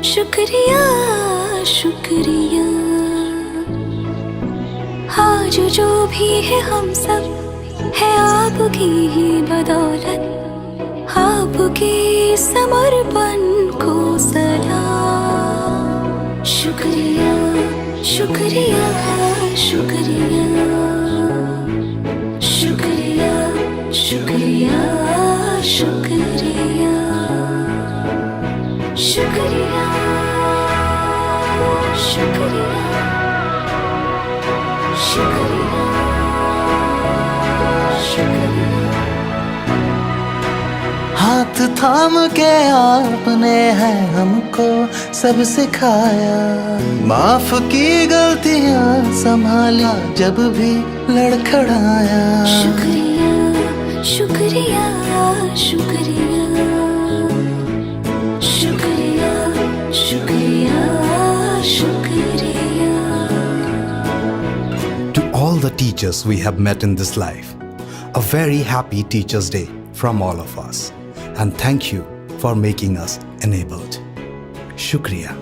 शुक्रिया शुक्रिया। आज जो भी है हम सब है आपकी ही बदौलत, आपके समर्पण को सलाम। शुक्रिया शुक्रिया शुक्रिया शुक्रिया शुक्रिया शुक्रिया शुक्रिया शुक्रिया शुक्रिया शुक्रिया। हाथ थाम के आपने है हमको सब सिखाया, माफ की गलतियां संभाला जब भी लड़खड़ाया। शुक्रिया शुक्रिया शुक्रिया शुक्रिया शुक्रिया शुक्रिया। To all the teachers we have met in this life, a very happy Teachers' Day from all of us. And thank you for making us enabled. Shukriya.